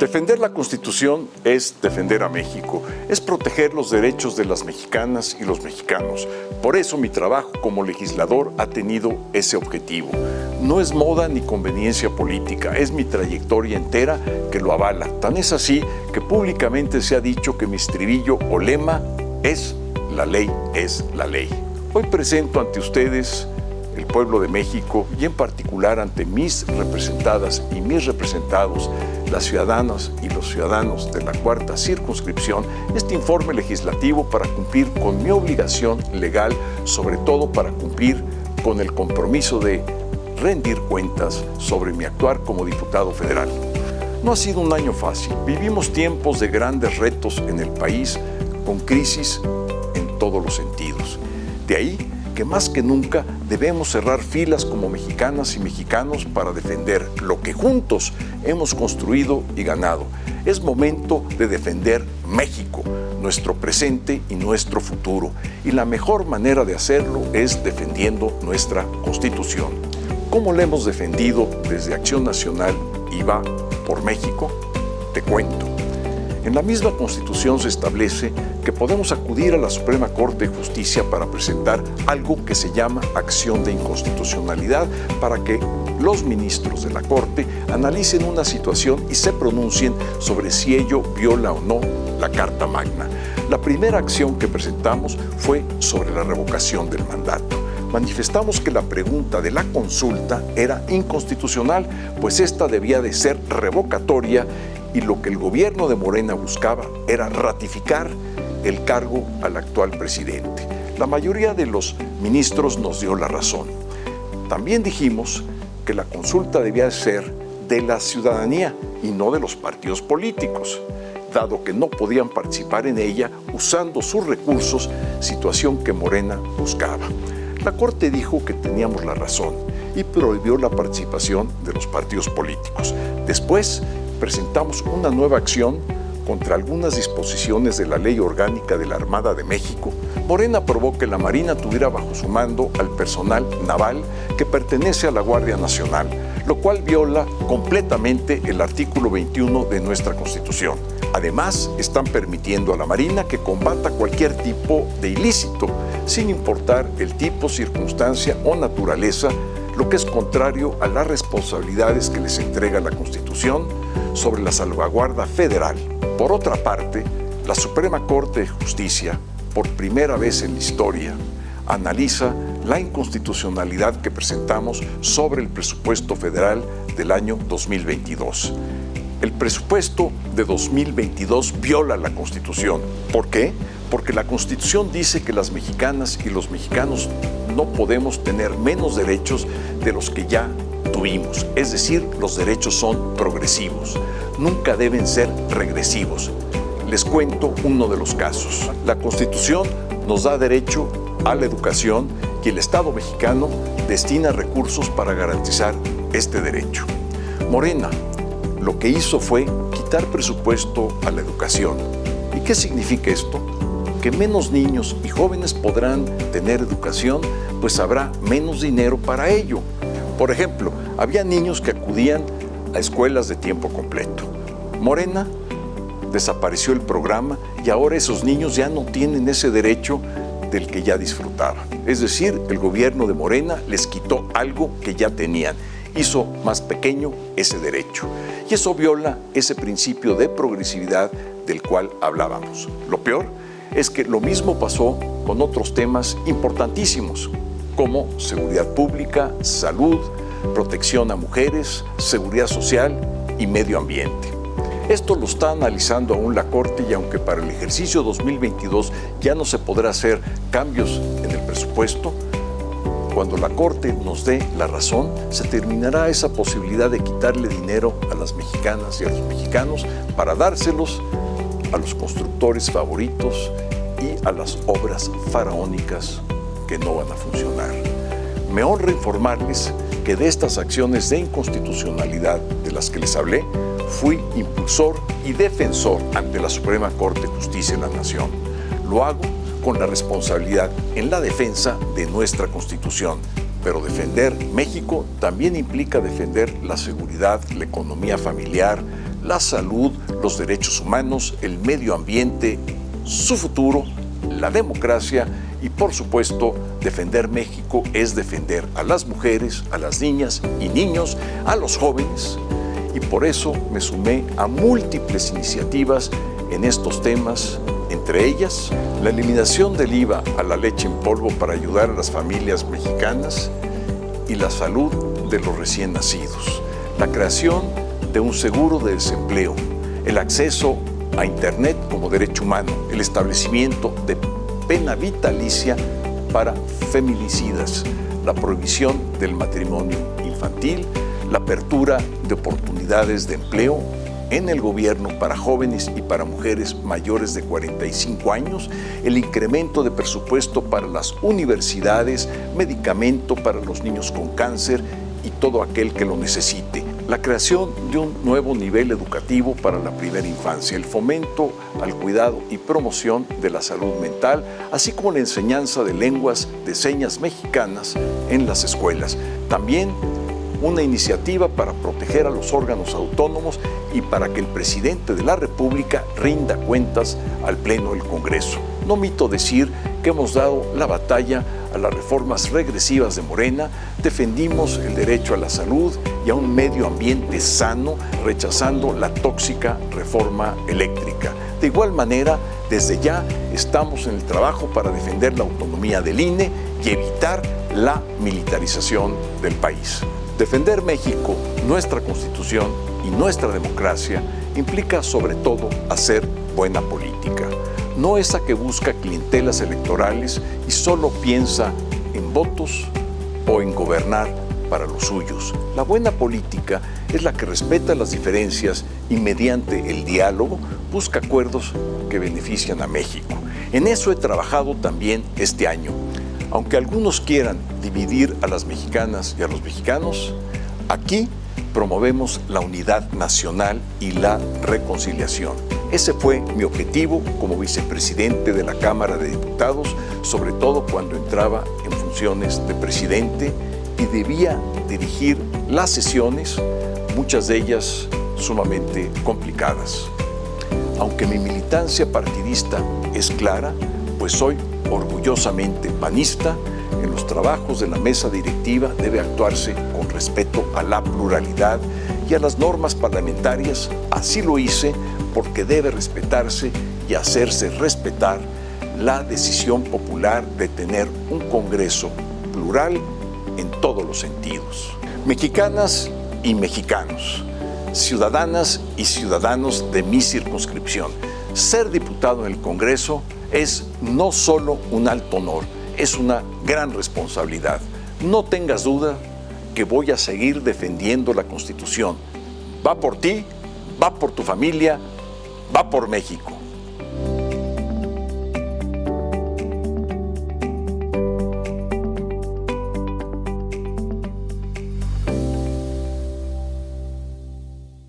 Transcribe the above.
Defender la Constitución es defender a México, es proteger los derechos de las mexicanas y los mexicanos. Por eso mi trabajo como legislador ha tenido ese objetivo. No es moda ni conveniencia política, es mi trayectoria entera que lo avala. Tan es así que públicamente se ha dicho que mi estribillo o lema es "la ley es la ley". Hoy presento ante ustedes el pueblo de México y en particular ante mis representadas y mis representados, las ciudadanas y los ciudadanos de la cuarta circunscripción, este informe legislativo para cumplir con mi obligación legal, sobre todo para cumplir con el compromiso de rendir cuentas sobre mi actuar como diputado federal. No ha sido un año fácil. Vivimos tiempos de grandes retos en el país, con crisis en todos los sentidos. De ahí que más que nunca debemos cerrar filas como mexicanas y mexicanos para defender lo que juntos hemos construido y ganado. Es momento de defender México, nuestro presente y nuestro futuro. Y la mejor manera de hacerlo es defendiendo nuestra Constitución. ¿Cómo la hemos defendido desde Acción Nacional y Va por México? Te cuento. En la misma Constitución se establece que podemos acudir a la Suprema Corte de Justicia para presentar algo que se llama acción de inconstitucionalidad para que los ministros de la Corte analicen una situación y se pronuncien sobre si ello viola o no la Carta Magna. La primera acción que presentamos fue sobre la revocación del mandato. Manifestamos que la pregunta de la consulta era inconstitucional, pues esta debía de ser revocatoria y lo que el gobierno de Morena buscaba era ratificar el cargo al actual presidente. La mayoría de los ministros nos dio la razón. También dijimos que la consulta debía ser de la ciudadanía y no de los partidos políticos, dado que no podían participar en ella usando sus recursos, situación que Morena buscaba. La Corte dijo que teníamos la razón y prohibió la participación de los partidos políticos. Después presentamos una nueva acción contra algunas disposiciones de la Ley Orgánica de la Armada de México. Morena aprobó que la Marina tuviera bajo su mando al personal naval que pertenece a la Guardia Nacional, lo cual viola completamente el artículo 21 de nuestra Constitución. Además, están permitiendo a la Marina que combata cualquier tipo de ilícito, sin importar el tipo, circunstancia o naturaleza, lo que es contrario a las responsabilidades que les entrega la Constitución sobre la salvaguarda federal. Por otra parte, la Suprema Corte de Justicia, por primera vez en la historia, analiza la inconstitucionalidad que presentamos sobre el presupuesto federal del año 2022. El presupuesto de 2022 viola la Constitución. ¿Por qué? Porque la Constitución dice que las mexicanas y los mexicanos no podemos tener menos derechos de los que ya tuvimos. Es decir, los derechos son progresivos, nunca deben ser regresivos. Les cuento uno de los casos. La Constitución nos da derecho a la educación y el Estado mexicano destina recursos para garantizar este derecho. Morena lo que hizo fue quitar presupuesto a la educación. ¿Y qué significa esto? Que menos niños y jóvenes podrán tener educación, pues habrá menos dinero para ello. Por ejemplo, había niños que acudían a escuelas de tiempo completo. Morena desapareció el programa y ahora esos niños ya no tienen ese derecho del que ya disfrutaban. Es decir, el gobierno de Morena les quitó algo que ya tenían, hizo más pequeño ese derecho. Y eso viola ese principio de progresividad del cual hablábamos. Lo peor es que lo mismo pasó con otros temas importantísimos, como seguridad pública, salud, protección a mujeres, seguridad social y medio ambiente. Esto lo está analizando aún la Corte y aunque para el ejercicio 2022 ya no se podrá hacer cambios en el presupuesto, cuando la Corte nos dé la razón, se terminará esa posibilidad de quitarle dinero a las mexicanas y a los mexicanos para dárselos a los constructores favoritos y a las obras faraónicas que no van a funcionar. Me honra informarles que de estas acciones de inconstitucionalidad de las que les hablé, fui impulsor y defensor ante la Suprema Corte de Justicia de la Nación. Lo hago con la responsabilidad en la defensa de nuestra Constitución. Pero defender México también implica defender la seguridad, la economía familiar, la salud, los derechos humanos, el medio ambiente, su futuro, la democracia y, por supuesto, defender México es defender a las mujeres, a las niñas y niños, a los jóvenes. Y por eso me sumé a múltiples iniciativas en estos temas, entre ellas la eliminación del IVA a la leche en polvo para ayudar a las familias mexicanas y la salud de los recién nacidos, la creación de un seguro de desempleo, el acceso a Internet como derecho humano, el establecimiento de pena vitalicia para feminicidas, la prohibición del matrimonio infantil, la apertura de oportunidades de empleo en el gobierno para jóvenes y para mujeres mayores de 45 años, el incremento de presupuesto para las universidades, medicamento para los niños con cáncer y todo aquel que lo necesite, la creación de un nuevo nivel educativo para la primera infancia, el fomento al cuidado y promoción de la salud mental, así como la enseñanza de lenguas de señas mexicanas en las escuelas. También una iniciativa para proteger a los órganos autónomos y para que el presidente de la República rinda cuentas al Pleno del Congreso. No omito decir que hemos dado la batalla a las reformas regresivas de Morena, defendimos el derecho a la salud y a un medio ambiente sano, rechazando la tóxica reforma eléctrica. De igual manera, desde ya estamos en el trabajo para defender la autonomía del INE y evitar la militarización del país. Defender México, nuestra Constitución y nuestra democracia implica sobre todo hacer buena política. No esa que busca clientelas electorales y solo piensa en votos o en gobernar para los suyos. La buena política es la que respeta las diferencias y mediante el diálogo busca acuerdos que benefician a México. En eso he trabajado también este año. Aunque algunos quieran dividir a las mexicanas y a los mexicanos, aquí promovemos la unidad nacional y la reconciliación. Ese fue mi objetivo como vicepresidente de la Cámara de Diputados, sobre todo cuando entraba en funciones de presidente y debía dirigir las sesiones, muchas de ellas sumamente complicadas. Aunque mi militancia partidista es clara, pues soy orgullosamente panista, en los trabajos de la mesa directiva debe actuarse con respeto a la pluralidad y a las normas parlamentarias. Así lo hice porque debe respetarse y hacerse respetar la decisión popular de tener un Congreso plural en todos los sentidos. Mexicanas y mexicanos, ciudadanas y ciudadanos de mi circunscripción, ser diputado en el Congreso es no solo un alto honor, es una gran responsabilidad. No tengas duda que voy a seguir defendiendo la Constitución. Va por ti, va por tu familia, va por México.